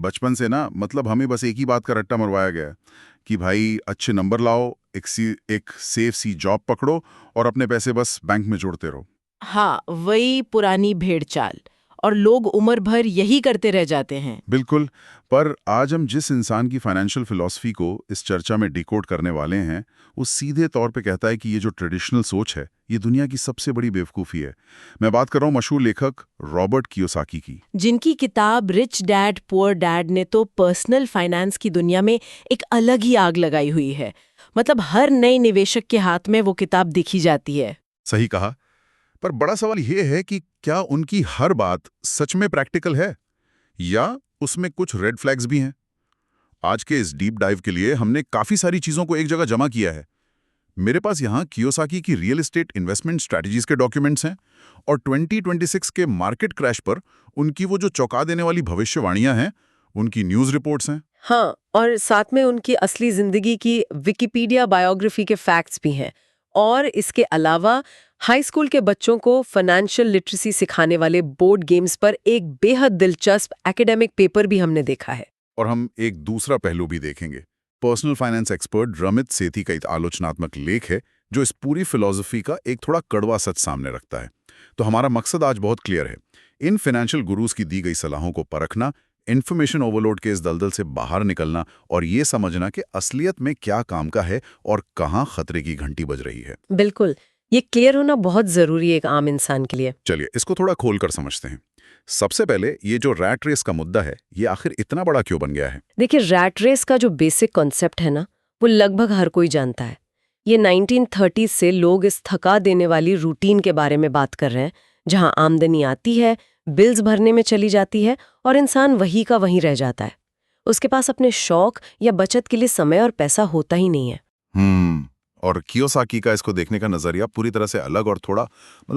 बचपन से ना मतलब हमें बस एक ही बात का रट्टा मरवाया गया है कि भाई अच्छे नंबर लाओ, एक सेफ सी जॉब पकड़ो और अपने पैसे बस बैंक में जोड़ते रहो। हाँ, वही पुरानी भेड़ चाल। और लोग उम्र भर यही करते रह जाते हैं। बिल्कुल। पर आज हम जिस इंसान की फाइनेंशियल फिलॉसफी को इस चर्चा में डिकोड करने वाले हैं, वो सीधे तौर पे कहता है कि ये जो ट्रेडिशनल सोच है, ये दुनिया की सबसे बड़ी बेवकूफ़ी है। मैं बात कर रहा हूँ मशहूर लेखक रॉबर्ट कियोसाकी की। जिनकी किताब रिच डैड पुअर डैड ने तो पर्सनल फाइनेंस की दुनिया में एक अलग ही आग लगाई हुई है। मतलब हर नए निवेशक के हाथ में वो किताब दिखी जाती है। सही कहा। पर बड़ा सवाल ये है कि क्या उनकी हर बात सच में प्रैक्टिकल है या उसमें कुछ रेड फ्लैग्स भी हैं? आज के इस डीप डाइव के लिए हमने काफी सारी चीजों को एक जगह जमा किया है। मेरे पास यहाँ कियोसाकी की रियल एस्टेट इन्वेस्टमेंट स्ट्रैटेजीज के डॉक्यूमेंट्स हैं और 2026 के मार्केट क्रैश पर उनकी वो जो चौंका देने वाली भविष्यवाणियां हैं, उनकी न्यूज रिपोर्ट्स हैं। हाँ, और साथ में उनकी असली जिंदगी की विकिपीडिया बायोग्राफी के फैक्ट्स भी हैं। और इसके अलावा हाई स्कूल के बच्चों को फाइनेंशियल लिटरेसी सिखाने वाले बोर्ड गेम्स पर एक बेहद दिलचस्प एकेडमिक पेपर भी हमने देखा है। और हम एक दूसरा पहलू भी देखेंगे। पर्सनल फाइनेंस एक्सपर्ट रमित सेठी का एक आलोचनात्मक लेख है जो इस पूरी फिलॉसफी का एक थोड़ा कड़वा सच सामने रखता है। तो हमारा मकसद आज बहुत क्लियर है। इन फाइनेंशियल गुरुज की दी गई सलाहों को परखना, इन्फॉर्मेशन ओवरलोड के इस दलदल से बाहर निकलना और ये समझना कि असलियत में क्या काम का है और कहाँ खतरे की घंटी बज रही है। बिल्कुल, ये क्लियर होना बहुत जरूरी है एक आम इंसान के लिए। चलिए इसको थोड़ा खोल कर समझते हैं। सबसे पहले ये जो रैट रेस का मुद्दा है, ये आखिर इतना बड़ा क्यों बन गया है? देखिए, रैट रेस का जो बेसिक कॉन्सेप्ट है ना, वो लगभग हर कोई जानता है। ये 1930 से लोग इस थका देने वाली रूटीन के बारे में बात कर रहे हैं, जहां आमदनी आती है, बिल्स भरने में चली जाती है और इंसान वही का वहीं रह जाता है। उसके पास अपने शौक या बचत के लिए समय और पैसा होता ही नहीं है। और कियोसाकी का इसको देखने का नजरिया पूरी तरह से अलग और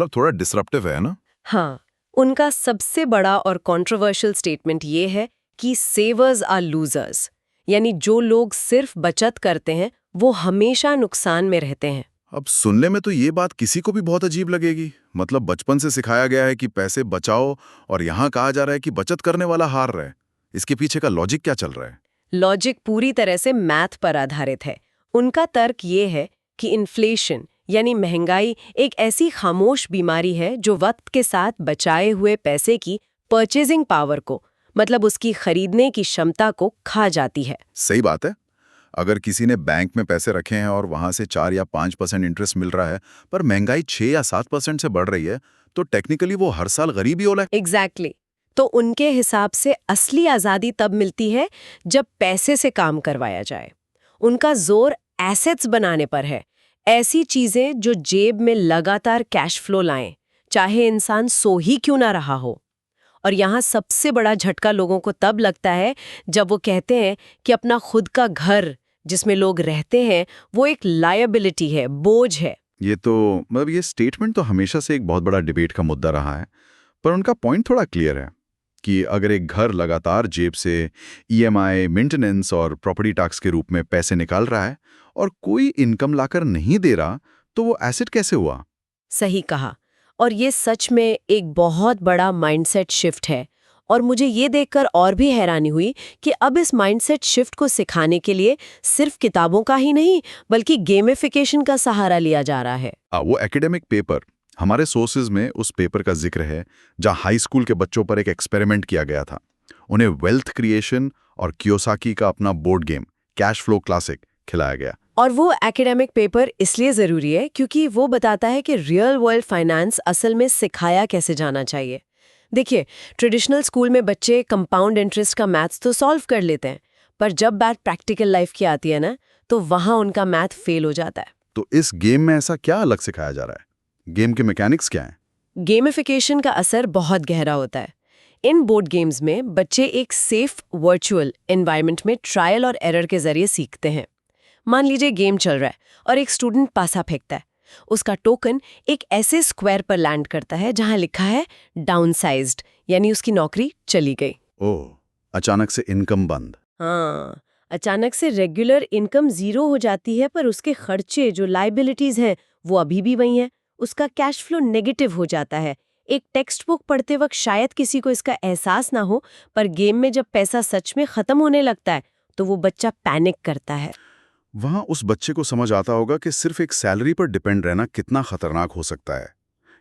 थोड़ा डिसरप्टिव है ना? हाँ, उनका सबसे बड़ा और कंट्रोवर्शियल स्टेटमेंट ये है कि सेवर्स आर लूजर्स, यानी जो लोग सिर्फ बचत करते हैं वो हमेशा नुकसान में रहते हैं। अब सुनने में तो ये बात किसी को भी बहुत अजीब लगेगी। मतलब बचपन से सिखाया गया है कि पैसे बचाओ और यहाँ कहा जा रहा है कि बचत करने वाला हार रहा है। इसके पीछे का लॉजिक क्या चल रहा है? लॉजिक पूरी तरह से मैथ पर आधारित है। उनका तर्क ये है कि इन्फ्लेशन यानी महंगाई एक ऐसी खामोश बीमारी है जो वक्त के साथ बचाए हुए पैसे की परचेजिंग पावर को, मतलब उसकी खरीदने की क्षमता को खा जाती है। सही बात है। अगर किसी ने बैंक में पैसे रखे हैं और वहां से 4 या 5% इंटरेस्ट मिल रहा है, पर महंगाई 6 या 7% से बढ़ रही है, तो टेक्निकली वो हर साल गरीब ही हो रहा है। एग्जैक्टली। तो उनके हिसाब से असली आज़ादी तब मिलती है जब पैसे से काम करवाया जाए। उनका जोर एसेट्स बनाने पर है, ऐसी चीजें जो जेब में लगातार कैश फ्लो लाएं, चाहे इंसान सो ही क्यों ना रहा हो। और यहाँ सबसे बड़ा झटका लोगों को तब लगता है जब वो कहते हैं कि अपना खुद का घर जिसमें लोग रहते हैं वो एक लायबिलिटी है, बोझ है। ये स्टेटमेंट तो हमेशा से एक बहुत बड़ा डिबेट का मुद्दा रहा है, पर उनका पॉइंट थोड़ा क्लियर है कि अगर एक घर लगातार जेब से ईएमआई, मेंटेनेंस और प्रॉपर्टी टैक्स के रूप में पैसे निकाल रहा है और कोई इनकम लाकर नहीं दे रहा, तो वो एसेट कैसे हुआ? सही कहा। और ये सच में एक बहुत बड़ा माइंडसेट शिफ्ट है। और मुझे ये देखकर और भी हैरानी हुई कि अब इस माइंडसेट शिफ्ट को सिखाने के लिए सिर्फ किताबों का ही नहीं बल्कि गेमिफिकेशन का सहारा लिया जा रहा है। वो एकेडमिक पेपर, हमारे सोर्सेज में उस पेपर का जिक्र है जहां हाई स्कूल के बच्चों पर एक एक्सपेरिमेंट किया गया था। उन्हें वेल्थ क्रिएशन और कियोसाकी का अपना board game cash flow classic खिलाया गया। और वो एकेडमिक पेपर इसलिए ज़रूरी है क्योंकि वो बताता है कि रियल वर्ल्ड फाइनेंस असल में सिखाया कैसे जाना चाहिए। देखिए, ट्रेडिशनल स्कूल में बच्चे कंपाउंड इंटरेस्ट का मैथ्स तो सॉल्व कर लेते हैं, पर जब बात प्रैक्टिकल लाइफ की आती है ना, तो वहाँ उनका मैथ फेल हो जाता है। तो इस गेम में ऐसा क्या अलग सिखाया जा रहा है? गेम के मैकेनिक्स क्या हैं? गेमिफिकेशन का असर बहुत गहरा होता है। इन बोर्ड गेम्स में बच्चे एक सेफ वर्चुअल एनवायरनमेंट में ट्रायल और एरर के जरिए सीखते हैं। मान लीजिए गेम चल रहा है और एक स्टूडेंट पासा फेंकता है। उसका टोकन एक ऐसे स्क्वायर पर लैंड करता है जहां लिखा है डाउनसाइज्ड, यानी उसकी नौकरी चली गई। ओह, अचानक से इनकम बंद। हाँ, अचानक से रेगुलर इनकम जीरो हो जाती है, पर उसके खर्चे जो लाइबिलिटीज हैं वो अभी भी वही हैं। उसका कैश फ्लो नेगेटिव हो जाता है। एक टेक्स्ट बुक पढ़ते वक्त शायद किसी को इसका एहसास ना हो, पर गेम में जब पैसा सच में खत्म होने लगता है तो वो बच्चा पैनिक करता है। वहां उस बच्चे को समझ आता होगा कि सिर्फ एक सैलरी पर डिपेंड रहना कितना खतरनाक हो सकता है।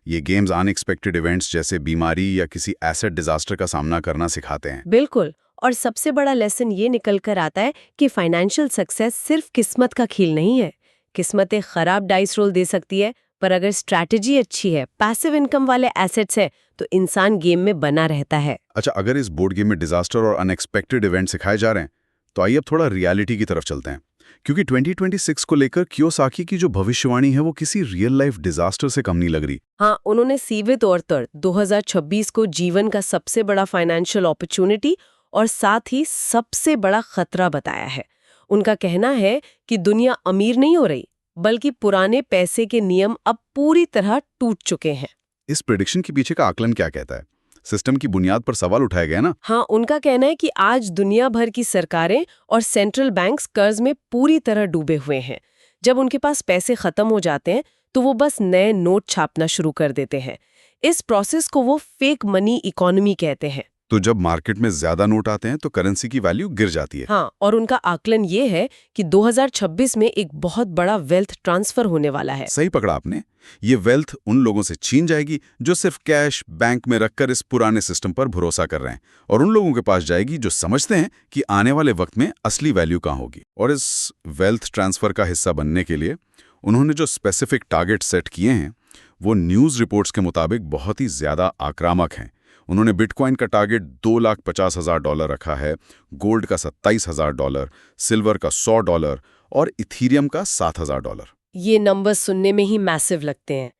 ये गेम्स अनएक्सपेक्टेड इवेंट्स जैसे बीमारी या किसी एसेट डिजास्टर का सामना करना सिखाते हैं। बिल्कुल। और सबसे बड़ा लेसन ये निकल कर आता है कि फाइनेंशियल सक्सेस सिर्फ किस्मत का खेल नहीं है। किस्मत एक खराब डाइस रोल दे सकती है, पर अगर स्ट्रैटेजी अच्छी है, पैसिव इनकम वाले एसेट्स है, तो इंसान गेम में बना रहता है। अच्छा, अगर इस बोर्ड गेम में डिजास्टर और अनएक्सपेक्टेड इवेंट सिखाए जा रहे हैं, तो आइए अब थोड़ा रियलिटी की तरफ चलते हैं। क्योंकि 2026 को लेकर कियोसाकी की जो भविष्यवाणी है वो किसी रियल लाइफ डिजास्टर से कम नहीं लग रही। हाँ, उन्होंने सीधे तौर पर 2026 को जीवन का सबसे बड़ा फाइनेंशियल अपॉर्चुनिटी और साथ ही सबसे बड़ा खतरा बताया है। उनका कहना है कि दुनिया अमीर नहीं हो रही, बल्कि पुराने पैसे के नियम अब पूरी तरह टूट चुके हैं। इस प्रेडिक्शन के पीछे का आकलन क्या कहता है? सिस्टम की बुनियाद पर सवाल उठाया गया ना? हाँ, उनका कहना है कि आज दुनिया भर की सरकारें और सेंट्रल बैंक्स कर्ज में पूरी तरह डूबे हुए हैं। जब उनके पास पैसे खत्म हो जाते हैं तो वो बस नए नोट छापना शुरू कर देते हैं। इस प्रोसेस को वो फेक मनी इकोनॉमी कहते हैं। तो जब मार्केट में ज्यादा नोट आते हैं तो करेंसी की वैल्यू गिर जाती है। हाँ, और उनका आकलन ये है कि 2026 में एक बहुत बड़ा वेल्थ ट्रांसफर होने वाला है। सही पकड़ा आपने। ये वेल्थ उन लोगों से छीन जाएगी जो सिर्फ कैश बैंक में रखकर इस पुराने सिस्टम पर भरोसा कर रहे हैं, और उन लोगों के पास जाएगी जो समझते हैं कि आने वाले वक्त में असली वैल्यू कहाँ होगी। और इस वेल्थ ट्रांसफर का हिस्सा बनने के लिए उन्होंने जो स्पेसिफिक टारगेट सेट किए हैं वो न्यूज रिपोर्ट्स के मुताबिक बहुत ही ज्यादा आक्रामक हैं। उन्होंने बिटकॉइन का टारगेट $2,50,000 रखा है, गोल्ड का $27,000, सिल्वर का $100 और इथीरियम का $7,000। ये नंबर्स सुनने में ही मैसिव लगते हैं,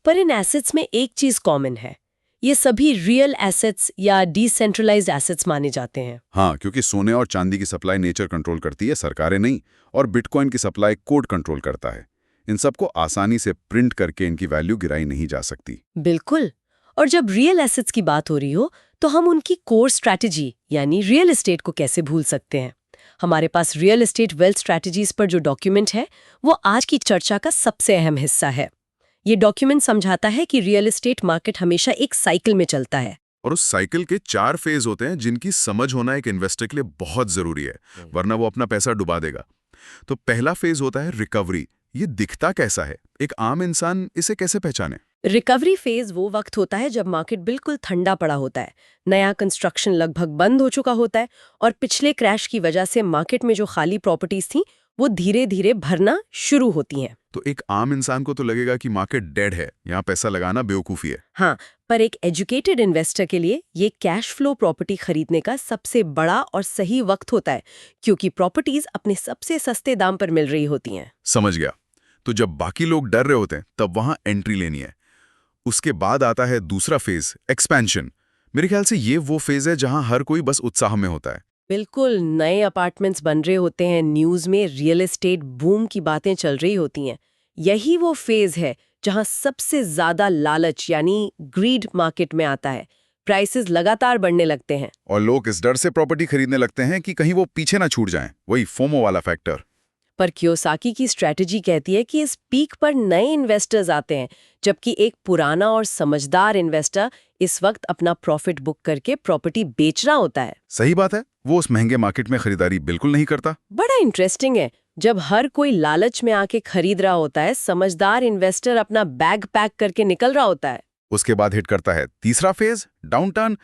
पर इन एसेट्स में एक चीज कॉमन है। ये सभी रियल एसेट्स या डिसेंट्रलाइज्ड एसेट्स माने जाते हैं। हाँ, क्योंकि सोने और चांदी की सप्लाई नेचर कंट्रोल करती है, सरकारें नहीं, और बिटकॉइन की सप्लाई कोड कंट्रोल करता है। इन सबको आसानी से प्रिंट करके इनकी वैल्यू गिराई नहीं जा सकती। बिल्कुल। और जब रियल एसेट्स की बात हो रही हो तो हम उनकी कोर स्ट्रैटेजी यानी रियल एस्टेट को कैसे भूल सकते हैं। हमारे पास रियल एस्टेट वेल्थ स्ट्रैटेजीज पर जो डॉक्यूमेंट है वो आज की चर्चा का सबसे अहम हिस्सा है। ये डॉक्यूमेंट समझाता है कि रियल एस्टेट मार्केट हमेशा एक साइकिल में चलता है, और उस साइकिल के 4 फेज होते हैं जिनकी समझ होना एक इन्वेस्टर के लिए बहुत जरूरी है, वरना वो अपना पैसा डुबा देगा। तो पहला फेज होता है रिकवरी। ये दिखता कैसा है? एक आम इंसान इसे कैसे पहचाने? रिकवरी फेज वो वक्त होता है जब मार्केट बिल्कुल ठंडा पड़ा होता है, नया कंस्ट्रक्शन लगभग बंद हो चुका होता है और पिछले क्रैश की वजह से मार्केट में जो खाली प्रॉपर्टीज थी वो धीरे धीरे भरना शुरू होती हैं। तो एक आम इंसान को तो लगेगा कि मार्केट डेड है, यहाँ पैसा लगाना बेवकूफ़ी है। हाँ, पर एक एजुकेटेड इन्वेस्टर के लिए ये कैश फ्लो प्रॉपर्टी खरीदने का सबसे बड़ा और सही वक्त होता है, क्योंकि प्रॉपर्टीज अपने सबसे सस्ते दाम पर मिल रही होती हैं। समझ गया। तो जब बाकी लोग डर रहे होते हैं तब वहां एंट्री लेनी है। उसके बाद आता है दूसरा फेज, एक्सपेंशन। मेरे ख्याल से ये वो फेज है जहां हर कोई बस उत्साह में होता है। बिल्कुल, नए अपार्टमेंट्स बन रहे होते हैं, न्यूज़ में रियल एस्टेट बूम की बातें चल रही होती हैं। यही वो फेज है जहां सबसे ज्यादा लालच यानी ग्रीड मार्केट में आता है। प्राइसेस लगातार बढ़ने लगते हैं और लोग इस डर से प्रॉपर्टी खरीदने लगते हैं कि कहीं वो पीछे ना छूट जाएं, वही फोमो वाला फैक्टर। पर कियोसाकी की स्ट्रैटेजी कहती है कि इस पीक पर नए इन्वेस्टर्स आते हैं, जबकि एक पुराना और समझदार इन्वेस्टर इस वक्त अपना प्रॉफिट बुक करके प्रॉपर्टी बेच रहा होता है। सही बात है, वो उस महंगे मार्केट में खरीदारी बिल्कुल नहीं करता। बड़ा इंटरेस्टिंग है, जब हर कोई लालच में आके खरीद रहा होता है, समझदार इन्वेस्टर अपना बैग पैक करके निकल रहा होता है। उसके बाद हिट करता है तीसरा फेज, डाउनटर्न।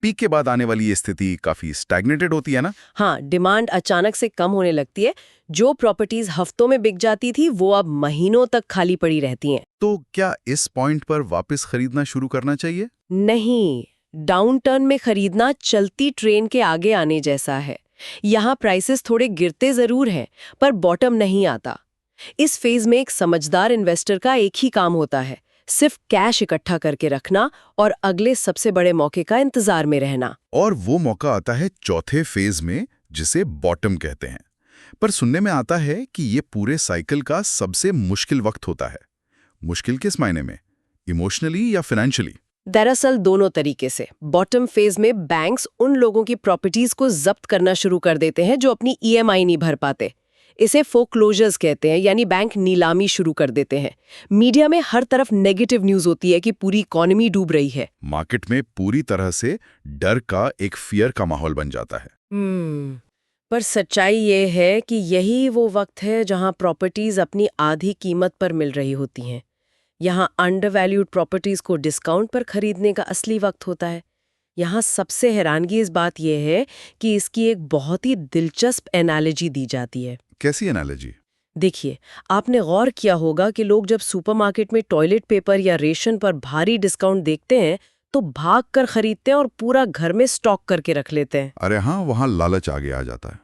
पीक के बाद आने वाली ये स्थिति काफी स्टैग्नेटेड होती है ना? हाँ, डिमांड अचानक से कम होने लगती है। जो प्रॉपर्टीज हफ्तों में बिक जाती थी वो अब महीनों तक खाली पड़ी रहती हैं। तो क्या इस पॉइंट पर वापस खरीदना शुरू करना चाहिए? नहीं, डाउनटर्न में खरीदना चलती ट्रेन के आगे आने जैसा है। यहाँ प्राइसेस थोड़े गिरते जरूर हैं, पर बॉटम नहीं आता। इस फेज में एक समझदार इन्वेस्टर का एक ही काम होता है, सिर्फ कैश इकट्ठा करके रखना और अगले सबसे बड़े मौके का इंतजार में रहना। और वो मौका आता है चौथे फेज में, जिसे बॉटम कहते हैं। पर सुनने में आता है कि ये पूरे साइकिल का सबसे मुश्किल वक्त होता है। मुश्किल किस मायने में? इमोशनली या फाइनेंशियली? दरअसल दोनों तरीके से। बॉटम फेज में बैंक्स उन लोगों की प्रॉपर्टीज को जब्त करना शुरू कर देते हैं जो अपनी ईएमआई नहीं भर पाते। इसे फोक्लोजर्स कहते हैं, यानी बैंक नीलामी शुरू कर देते हैं। मीडिया में हर तरफ नेगेटिव न्यूज होती है कि पूरी इकोनॉमी डूब रही है। मार्केट में पूरी तरह से डर का, एक फियर का माहौल बन जाता है। पर सच्चाई ये है कि यही वो वक्त है जहां प्रॉपर्टीज अपनी आधी कीमत पर मिल रही होती हैं। यहाँ अंडरवैल्यूड प्रॉपर्टीज को डिस्काउंट पर खरीदने का असली वक्त होता है। यहाँ सबसे हैरानगी इस बात यह है कि इसकी एक बहुत ही दिलचस्प एनालॉजी दी जाती है। कैसी एनालॉजी? देखिए, आपने गौर किया होगा कि लोग जब सुपरमार्केट में टॉयलेट पेपर या रेशन पर भारी डिस्काउंट देखते हैं तो भाग कर खरीदते हैं और पूरा घर में स्टॉक करके रख लेते हैं। अरे हाँ, वहाँ लालच आगे आ जाता है।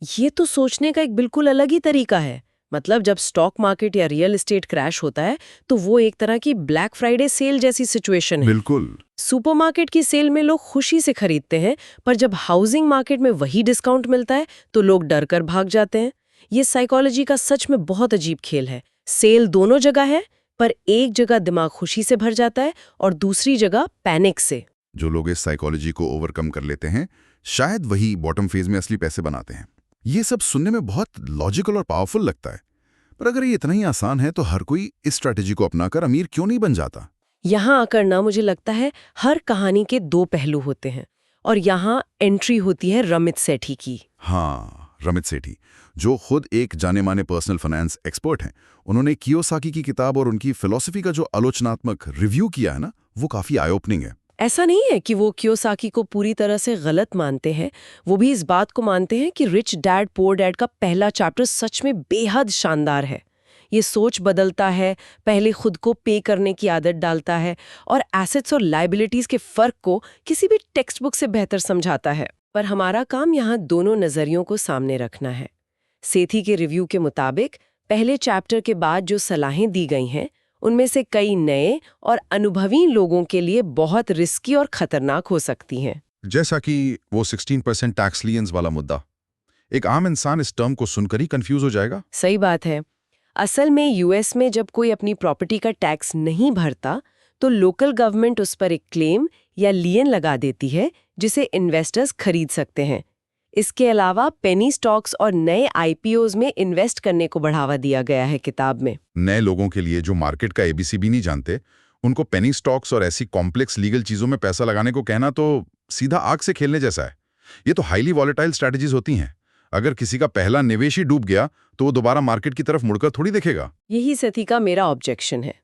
ये तो सोचने का एक बिल्कुल अलग ही तरीका है। मतलब जब स्टॉक मार्केट या रियल एस्टेट क्रैश होता है तो वो एक तरह की ब्लैक फ्राइडे सेल जैसी सिचुएशन है। बिल्कुल। सुपरमार्केट की सेल में लोग खुशी से खरीदते हैं, पर जब हाउसिंग मार्केट में वही डिस्काउंट मिलता है तो लोग डर कर भाग जाते हैं। ये साइकोलॉजी का सच में बहुत अजीब खेल है। सेल दोनों जगह है, पर एक जगह दिमाग खुशी से भर जाता है और दूसरी जगह पैनिक से। जो लोग इस साइकोलॉजी को ओवरकम कर लेते हैं, शायद वही बॉटम फेज में असली पैसे बनाते हैं। ये सब सुनने में बहुत लॉजिकल और पावरफुल लगता है, पर अगर ये इतना ही आसान है तो हर कोई इस स्ट्रैटेजी को अपनाकर अमीर क्यों नहीं बन जाता? यहाँ आकर ना मुझे लगता है हर कहानी के दो पहलू होते हैं, और यहाँ एंट्री होती है रमित सेठी की। हाँ, रमित सेठी, जो खुद एक जाने माने पर्सनल फाइनेंस एक्सपर्ट हैं। उन्होंने कियोसाकी की किताब और उनकी फिलॉसफी का जो आलोचनात्मक रिव्यू किया है ना, वो काफी आई ओपनिंग है। ऐसा नहीं है कि वो कियोसाकी को पूरी तरह से गलत मानते हैं, वो भी इस बात को मानते हैं कि रिच डैड पुअर डैड का पहला चैप्टर सच में बेहद शानदार है। ये सोच बदलता है, पहले खुद को पे करने की आदत डालता है और एसेट्स और लायबिलिटीज के फर्क को किसी भी टेक्स्ट बुक से बेहतर समझाता है। पर हमारा काम यहाँ दोनों नजरियों को सामने रखना है। सेठी के रिव्यू के मुताबिक पहले चैप्टर के बाद जो सलाहें दी गई हैं उनमें से कई नए और अनुभवी लोगों के लिए बहुत रिस्की और खतरनाक हो सकती हैं। जैसा कि वो 16% टैक्स लियंस वाला मुद्दा। एक आम इंसान इस टर्म को सुनकर ही कंफ्यूज हो जाएगा। सही बात है। असल में यूएस में जब कोई अपनी प्रॉपर्टी का टैक्स नहीं भरता तो लोकल गवर्नमेंट उस पर एक क्लेम या लियन लगा देती है जिसे इन्वेस्टर्स खरीद सकते हैं। इसके अलावा पेनी स्टॉक्स और नए आईपीओज में इन्वेस्ट करने को बढ़ावा दिया गया है किताब में। नए लोगों के लिए जो मार्केट का एबीसी भी नहीं जानते, उनको पेनी स्टॉक्स और ऐसी कॉम्प्लेक्स लीगल चीजों में पैसा लगाने को कहना तो सीधा आग से खेलने जैसा है। ये तो हाईली वॉलेटाइल स्ट्रैटेजीज होती हैं। अगर किसी का पहला निवेश ही डूब गया तो वो दोबारा मार्केट की तरफ मुड़कर थोड़ी देखेगा। यही सेठी का मेरा ऑब्जेक्शन है।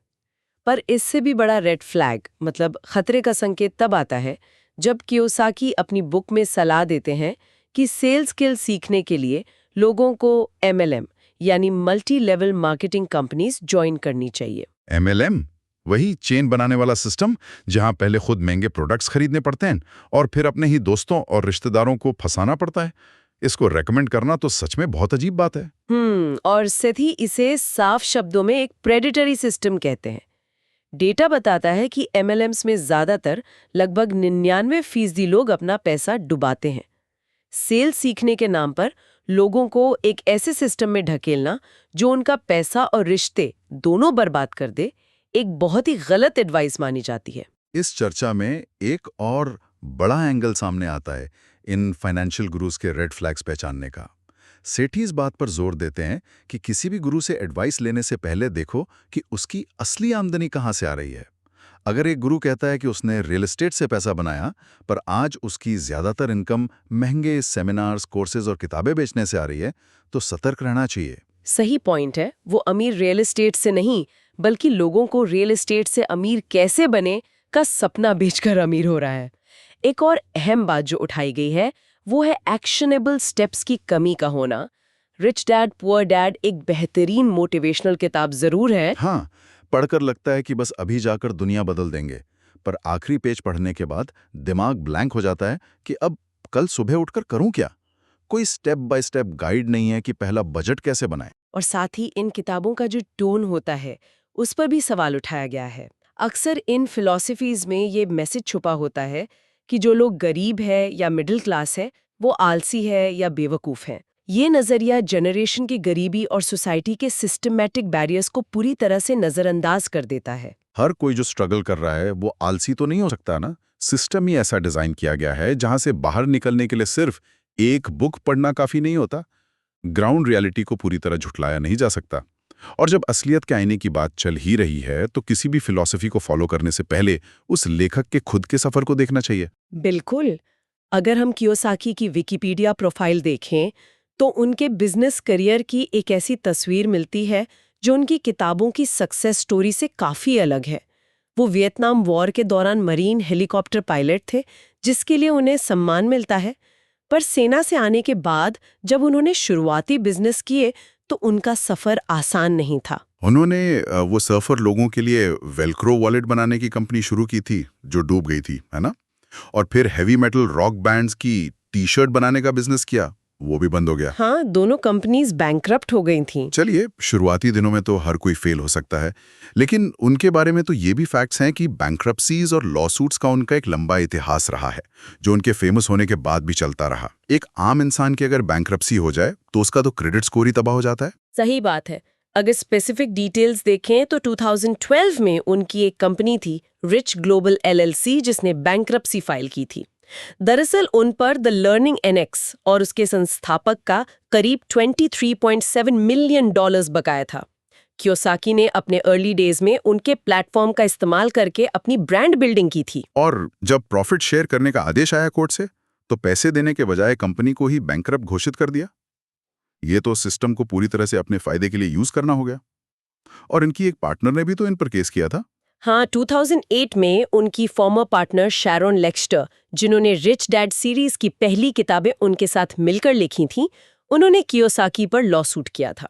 पर इससे भी बड़ा रेड फ्लैग, मतलब खतरे का संकेत, तब आता है जब कियोसाकी अपनी बुक में सलाह देते हैं कि सेल्स स्किल सीखने के लिए लोगों को MLM यानी multi level marketing companies join करनी चाहिए। MLM, वही चेन बनाने वाला सिस्टम जहां पहले खुद महंगे प्रोडक्ट्स खरीदने पड़ते हैं और फिर अपने ही दोस्तों और रिश्तेदारों को फंसाना पड़ता है। इसको रेकमेंड करना तो सच में बहुत अजीब बात है। और सेठी इसे साफ शब्दों में एक प्रेडिटरी सिस्टम कहते हैं। डेटा बताता है कि MLMs में ज्यादातर लगभग 99% लोग अपना पैसा डुबाते हैं। सेल सीखने के नाम पर लोगों को एक ऐसे सिस्टम में ढकेलना जो उनका पैसा और रिश्ते दोनों बर्बाद कर दे, एक बहुत ही गलत एडवाइस मानी जाती है। इस चर्चा में एक और बड़ा एंगल सामने आता है इन फाइनेंशियल गुरुज के रेड फ्लैग्स पहचानने का। सेठी इस बात पर जोर देते हैं कि किसी भी गुरु से एडवाइस लेने से पहले देखो कि उसकी असली आमदनी कहाँ से आ रही है। अगर एक गुरु कहता है कि उसने रियल एस्टेट से पैसा बनाया, पर आज उसकी ज्यादातर इनकम महंगे सेमिनार्स, कोर्सेज और किताबें बेचने से आ रही है, तो सतर्क रहना चाहिए। सही पॉइंट है। वो अमीर रियल एस्टेट से नहीं, बल्कि लोगों को रियल एस्टेट से अमीर कैसे बने का सपना बेचकर अमीर हो रहा है। एक और अहम बात जो उठाई गई है वो है एक्शनेबल स्टेप्स की कमी का होना। रिच डैड पुअर डैड एक बेहतरीन मोटिवेशनल किताब जरूर है। हाँ, पढ़कर लगता है कि बस अभी जाकर दुनिया बदल देंगे, पर आखिरी पेज पढ़ने के बाद दिमाग ब्लैंक हो जाता है कि अब कल सुबह उठकर करूं क्या। कोई स्टेप बाय स्टेप गाइड नहीं है कि पहला बजट कैसे बनाएं। और साथ ही इन किताबों का जो टोन होता है उस पर भी सवाल उठाया गया है। अक्सर इन फिलॉसफीज में ये मैसेज छुपा होता है कि जो लोग गरीब है या मिडिल क्लास है वो आलसी है या बेवकूफ़ है। ये नज़रिया जनरेशन की गरीबी और सोसाइटी के सिस्टमैटिक बैरियर्स को पूरी तरह से नज़रअंदाज कर देता है। हर कोई जो स्ट्रगल कर रहा है वो आलसी तो नहीं हो सकता ना। सिस्टम ही ऐसा डिजाइन किया गया है जहां से बाहर निकलने के लिए सिर्फ एक बुक पढ़ना काफी नहीं होता। ग्राउंड रियलिटी को पूरी तरह झुठलाया नहीं जा सकता। और जब असलियत के आईने की बात चल ही रही है तो किसी भी फिलॉसफी को फॉलो करने से पहले उस लेखक के खुद के सफर को देखना चाहिए। बिल्कुल। अगर हम कियोसाकी की विकिपीडिया प्रोफाइल देखें तो उनके बिजनेस करियर की एक ऐसी तस्वीर मिलती है जो उनकी किताबों की सक्सेस स्टोरी से काफ़ी अलग है। वो वियतनाम वॉर के दौरान मरीन हेलीकॉप्टर पायलट थे, जिसके लिए उन्हें सम्मान मिलता है। पर सेना से आने के बाद जब उन्होंने शुरुआती बिजनेस किए तो उनका सफ़र आसान नहीं था। उन्होंने वो सर्फर लोगों के लिए वेलक्रो वॉलेट बनाने की कंपनी शुरू की थी जो डूब गई थी, है ना? और फिर हैवी मेटल रॉक बैंड्स की टी शर्ट बनाने का बिजनेस किया, वो भी बंद हो गया। हाँ, दोनों कंपनीज बैंकरप्ट हो गई थीं। चलिए, शुरुआती दिनों में तो हर कोई फेल हो सकता है, लेकिन उनके बारे में तो ये भी फैक्ट्स हैं कि बैंक्रप्सीज और लॉसूट्स का उनका एक लंबा इतिहास रहा है, जो उनके फेमस होने के बाद भी चलता रहा। एक आम इंसान की अगर बैंक्रप्सी हो जाए तो उसका तो क्रेडिट स्कोर ही तबाह हो जाता है। सही बात है। अगर स्पेसिफिक डिटेल्स देखें तो 2012 में उनकी एक कंपनी थी रिच ग्लोबल LLC, जिसने बैंक्रप्सी फाइल की थी। दरअसल उन पर द लर्निंग एनेक्स और उसके संस्थापक का करीब $23.7 मिलियन बकाया था। कियोसाकी ने अपने अर्ली डेज में उनके प्लेटफॉर्म का इस्तेमाल करके अपनी ब्रांड बिल्डिंग की थी। और जब प्रॉफिट शेयर करने का आदेश आया कोर्ट से, तो पैसे देने के बजाय कंपनी को ही बैंकरप्ट घोषित कर दिया। ये तो सिस्टम को पूरी तरह से अपने फायदे के लिए यूज करना हो गया। और इनकी एक पार्टनर ने भी तो इन पर केस किया था। हाँ, 2008 में उनकी फॉर्मर पार्टनर शैरोन लेक्स्टर, जिन्होंने रिच डैड सीरीज की पहली किताबें उनके साथ मिलकर लिखी थीं, उन्होंने कियोसाकी पर लॉसूट किया था।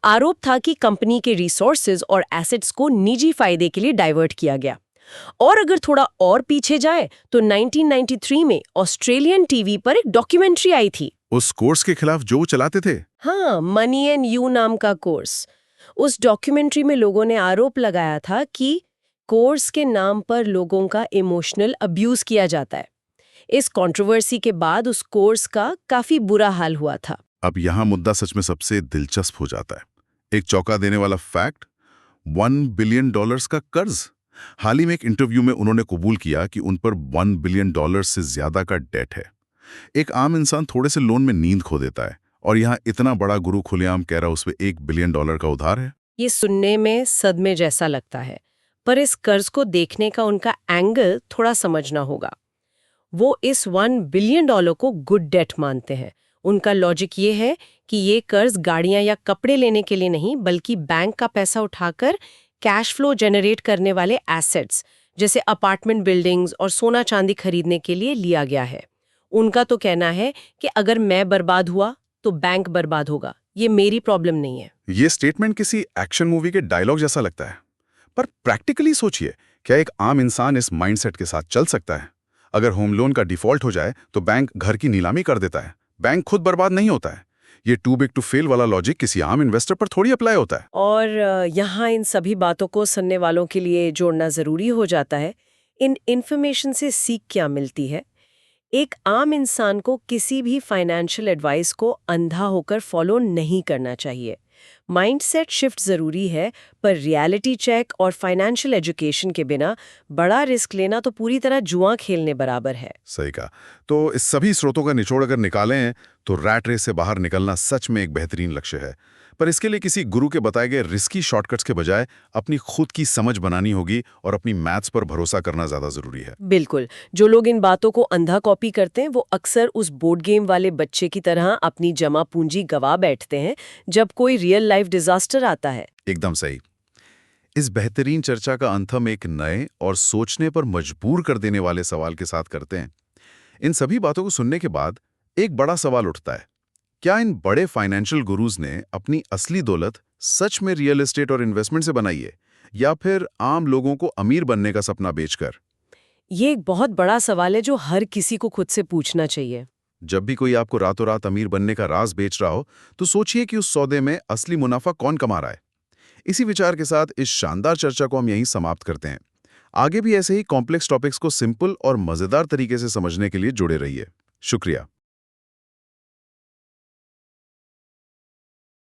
आरोप था कि कंपनी के रिसोर्सेज और एसेट्स को निजी फायदे के लिए डाइवर्ट किया गया। और अगर थोड़ा और पीछे जाए तो 1993 में ऑस्ट्रेलियन टीवी पर एक डॉक्यूमेंट्री आई थी। उस कोर्स के खिलाफ जो वो चलाते थे। हाँ, मनी एंड यू नाम का कोर्स। उस डॉक्यूमेंट्री में लोगों ने आरोप लगाया था कि कोर्स के नाम पर लोगों का इमोशनल अब्यूज किया जाता है। इस कंट्रोवर्सी के बाद उस कोर्स का काफी बुरा हाल हुआ था। अब यहाँ मुद्दा सच में सबसे दिलचस्प हो जाता है। एक चौंका देने वाला फैक्ट, $1 बिलियन का कर्ज। हाल ही में एक इंटरव्यू में उन्होंने कबूल किया कि उन पर $1 बिलियन से ज्यादा का डेट है। एक आम इंसान थोड़े से लोन में नींद खो देता है, और यहाँ इतना बड़ा गुरु खुलेआम कह रहा उसमें $1 बिलियन का उधार है। ये सुनने में सदमे जैसा लगता है, पर इस कर्ज को देखने का उनका एंगल थोड़ा समझना होगा। वो इस $1 बिलियन को गुड डेट मानते हैं। उनका लॉजिक ये है कि ये कर्ज गाड़ियां या कपड़े लेने के लिए नहीं, बल्कि बैंक का पैसा उठाकर कैश फ्लो जनरेट करने वाले एसेट्स जैसे अपार्टमेंट बिल्डिंग्स और सोना चांदी खरीदने के लिए लिया गया है। उनका तो कहना है कि अगर मैं बर्बाद हुआ तो बैंक बर्बाद होगा, ये मेरी प्रॉब्लम नहीं है। ये स्टेटमेंट किसी एक्शन मूवी के डायलॉग जैसा लगता है, पर प्रैक्टिकली सोचिए, क्या एक आम इंसान इस माइंडसेट के साथ चल सकता है? अगर होम लोन का डिफॉल्ट हो जाए तो बैंक घर की नीलामी कर देता है, बैंक खुद बर्बाद नहीं होता है। ये टू बिग टू फेल वाला लॉजिक किसी आम इन्वेस्टर पर थोड़ी अप्लाई होता है। और यहाँ इन सभी बातों को सुनने वालों के लिए जोड़ना जरूरी हो जाता है। इन इन्फॉर्मेशन से सीख क्या मिलती है? एक आम इंसान को किसी भी फाइनेंशियल एडवाइस को अंधा होकर फॉलो नहीं करना चाहिए। माइंडसेट शिफ्ट जरूरी है, पर रियलिटी चेक और फाइनेंशियल एजुकेशन के बिना बड़ा रिस्क लेना तो पूरी तरह जुआ खेलने बराबर है। सही कहा। तो इस सभी स्रोतों का निचोड़ अगर निकालें तो रैट रेस से बाहर निकलना सच में एक बेहतरीन लक्ष्य है। पर इसके लिए किसी गुरु के बताए गए रिस्की शॉर्टकट्स के बजाय अपनी खुद की समझ बनानी होगी और अपनी मैथ्स पर भरोसा करना ज्यादा जरूरी है। बिल्कुल। जो लोग इन बातों को अंधा कॉपी करते हैं वो अक्सर उस बोर्ड गेम वाले बच्चे की तरह अपनी जमा पूंजी गवा बैठते हैं जब कोई रियल लाइफ डिजास्टर आता है। एकदम सही। इस बेहतरीन चर्चा का अंत हम एक नए और सोचने पर मजबूर कर देने वाले सवाल के साथ करते हैं। इन सभी बातों को सुनने के बाद एक बड़ा सवाल उठता है, क्या इन बड़े फाइनेंशियल गुरुज ने अपनी असली दौलत सच में रियल एस्टेट और इन्वेस्टमेंट से बनाई है, या फिर आम लोगों को अमीर बनने का सपना बेचकर? ये एक बहुत बड़ा सवाल है जो हर किसी को खुद से पूछना चाहिए। जब भी कोई आपको रातों रात अमीर बनने का राज बेच रहा हो, तो सोचिए कि उस सौदे में असली मुनाफा कौन कमा रहा है। इसी विचार के साथ इस शानदार चर्चा को हम यहीं समाप्त करते हैं। आगे भी ऐसे ही कॉम्प्लेक्स टॉपिक्स को सिंपल और मजेदार तरीके से समझने के लिए जुड़े रहिए। शुक्रिया।